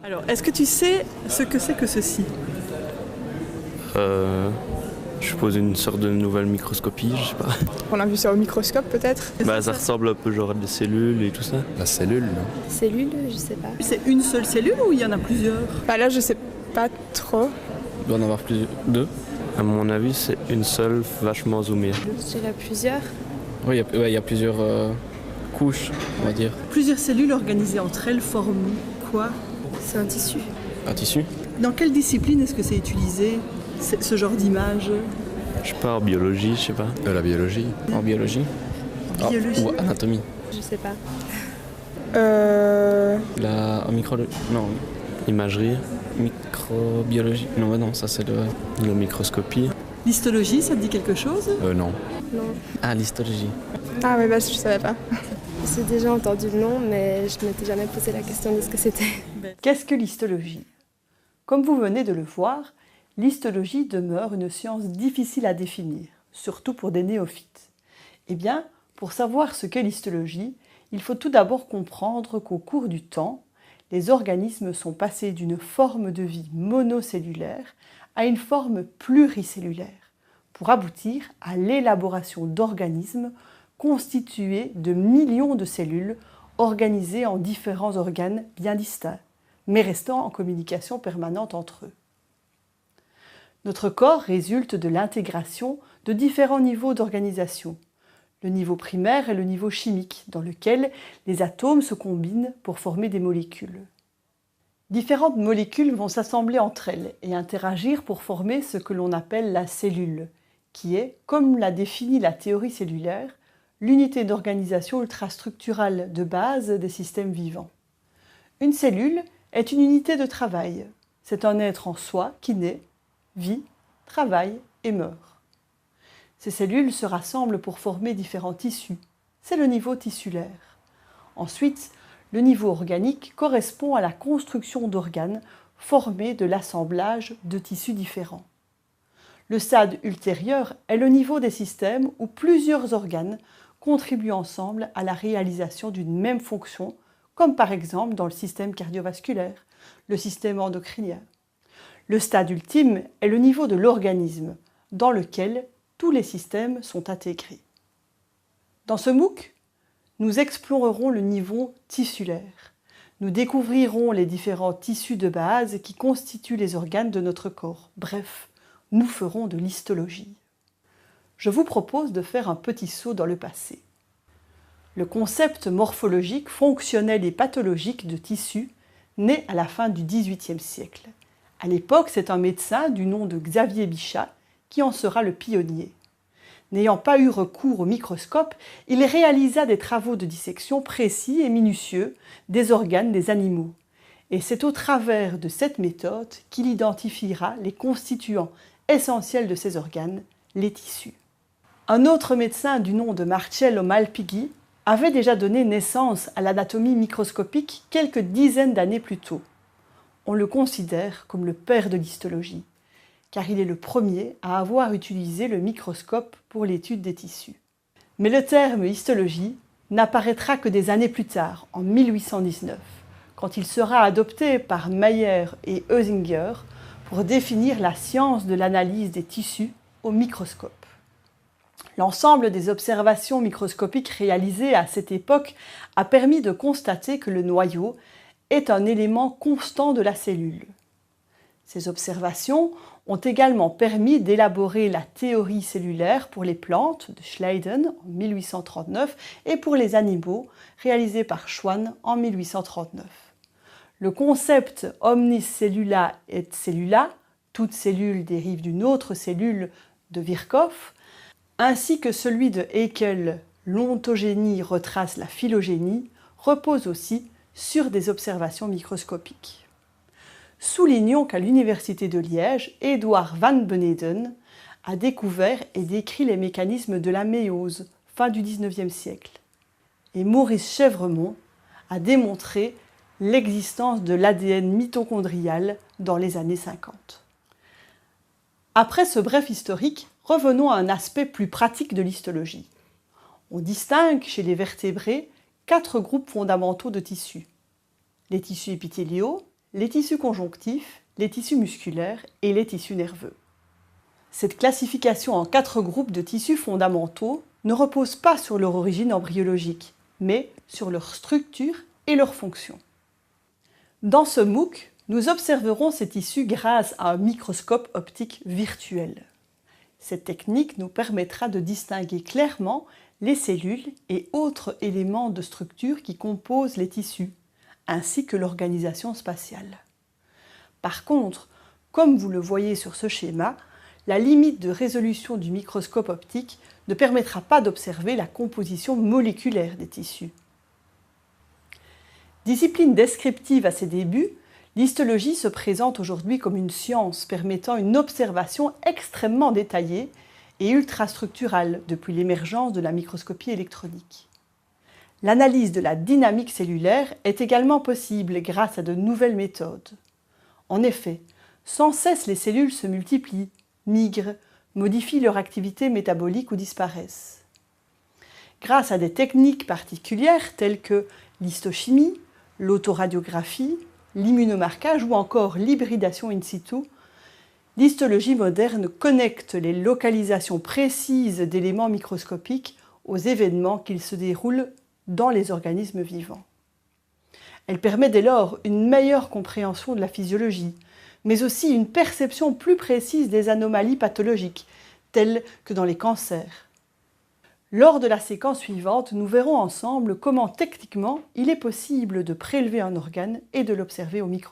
Alors, est-ce que tu sais ce que c'est que ceci? Je suppose une sorte de nouvelle microscopie, je sais pas. On a vu ça au microscope peut-être. Ça ressemble un peu genre à des cellules et tout ça. La cellule, non? Cellule, je sais pas. C'est une seule cellule ou il y en a plusieurs? Bah là je sais pas trop. Il doit en avoir plus deux. À mon avis, c'est une seule vachement zoomée. Je dirais plusieurs. Oui, il y a plusieurs couches, on va dire. Plusieurs cellules organisées entre elles forment quoi? C'est un tissu. Un tissu. Dans quelle discipline est-ce que c'est utilisé, ce genre d'image? Je sais pas, en biologie, je sais pas. La biologie. En biologie. Biologie? Ou anatomie. Je sais pas. En micrologie. Non, Imagerie, microbiologie. Non, ça c'est le. la microscopie. L'histologie, ça te dit quelque chose? Non. Non. Ah, l'histologie. Ah oui, bah je savais pas. J'ai déjà entendu le nom, mais je ne m'étais jamais posé la question de ce que c'était. Qu'est-ce que l'histologie? Comme vous venez de le voir, l'histologie demeure une science difficile à définir, surtout pour des néophytes. Eh bien, pour savoir ce qu'est l'histologie, il faut tout d'abord comprendre qu'au cours du temps, les organismes sont passés d'une forme de vie monocellulaire à une forme pluricellulaire, pour aboutir à l'élaboration d'organismes constitués de millions de cellules organisées en différents organes bien distincts, mais restant en communication permanente entre eux. Notre corps résulte de l'intégration de différents niveaux d'organisation. Le niveau primaire est le niveau chimique, dans lequel les atomes se combinent pour former des molécules. Différentes molécules vont s'assembler entre elles et interagir pour former ce que l'on appelle la cellule, qui est, comme l'a défini la théorie cellulaire, l'unité d'organisation ultrastructurale de base des systèmes vivants. Une cellule est une unité de travail. C'est un être en soi qui naît, vit, travaille et meurt. Ces cellules se rassemblent pour former différents tissus. C'est le niveau tissulaire. Ensuite, le niveau organique correspond à la construction d'organes formés de l'assemblage de tissus différents. Le stade ultérieur est le niveau des systèmes où plusieurs organes contribuent ensemble à la réalisation d'une même fonction, comme par exemple dans le système cardiovasculaire, le système endocrinien. Le stade ultime est le niveau de l'organisme, dans lequel tous les systèmes sont intégrés. Dans ce MOOC, nous explorerons le niveau tissulaire. Nous découvrirons les différents tissus de base qui constituent les organes de notre corps. Bref, nous ferons de l'histologie. Je vous propose de faire un petit saut dans le passé. Le concept morphologique, fonctionnel et pathologique de tissu naît à la fin du XVIIIe siècle. À l'époque, c'est un médecin du nom de Xavier Bichat qui en sera le pionnier. N'ayant pas eu recours au microscope, il réalisa des travaux de dissection précis et minutieux des organes des animaux. Et c'est au travers de cette méthode qu'il identifiera les constituants essentiels de ces organes, les tissus. Un autre médecin du nom de Marcello Malpighi avait déjà donné naissance à l'anatomie microscopique quelques dizaines d'années plus tôt. On le considère comme le père de l'histologie, car il est le premier à avoir utilisé le microscope pour l'étude des tissus. Mais le terme histologie n'apparaîtra que des années plus tard, en 1819, quand il sera adopté par Mayer et Heusinger pour définir la science de l'analyse des tissus au microscope. L'ensemble des observations microscopiques réalisées à cette époque a permis de constater que le noyau est un élément constant de la cellule. Ces observations ont également permis d'élaborer la théorie cellulaire pour les plantes de Schleiden en 1839 et pour les animaux réalisée par Schwann en 1839. Le concept omnis cellula et cellula, toute cellule dérive d'une autre cellule de Virchow, ainsi que celui de Haeckel, l'ontogénie retrace la phylogénie, repose aussi sur des observations microscopiques. Soulignons qu'à l'Université de Liège, Édouard van Beneden a découvert et décrit les mécanismes de la méiose, fin du XIXe siècle. Et Maurice Chèvremont a démontré l'existence de l'ADN mitochondrial dans les années 50. Après ce bref historique, revenons à un aspect plus pratique de l'histologie. On distingue chez les vertébrés 4 groupes fondamentaux de tissus. Les tissus épithéliaux, les tissus conjonctifs, les tissus musculaires et les tissus nerveux. Cette classification en 4 groupes de tissus fondamentaux ne repose pas sur leur origine embryologique, mais sur leur structure et leur fonction. Dans ce MOOC, nous observerons ces tissus grâce à un microscope optique virtuel. Cette technique nous permettra de distinguer clairement les cellules et autres éléments de structure qui composent les tissus, ainsi que l'organisation spatiale. Par contre, comme vous le voyez sur ce schéma, la limite de résolution du microscope optique ne permettra pas d'observer la composition moléculaire des tissus. Discipline descriptive à ses débuts, l'histologie se présente aujourd'hui comme une science permettant une observation extrêmement détaillée et ultrastructurale depuis l'émergence de la microscopie électronique. L'analyse de la dynamique cellulaire est également possible grâce à de nouvelles méthodes. En effet, sans cesse les cellules se multiplient, migrent, modifient leur activité métabolique ou disparaissent. Grâce à des techniques particulières telles que l'histochimie, l'autoradiographie, l'immunomarquage ou encore l'hybridation in situ, l'histologie moderne connecte les localisations précises d'éléments microscopiques aux événements qu'ils se déroulent dans les organismes vivants. Elle permet dès lors une meilleure compréhension de la physiologie, mais aussi une perception plus précise des anomalies pathologiques, telles que dans les cancers. Lors de la séquence suivante, nous verrons ensemble comment techniquement il est possible de prélever un organe et de l'observer au microscope.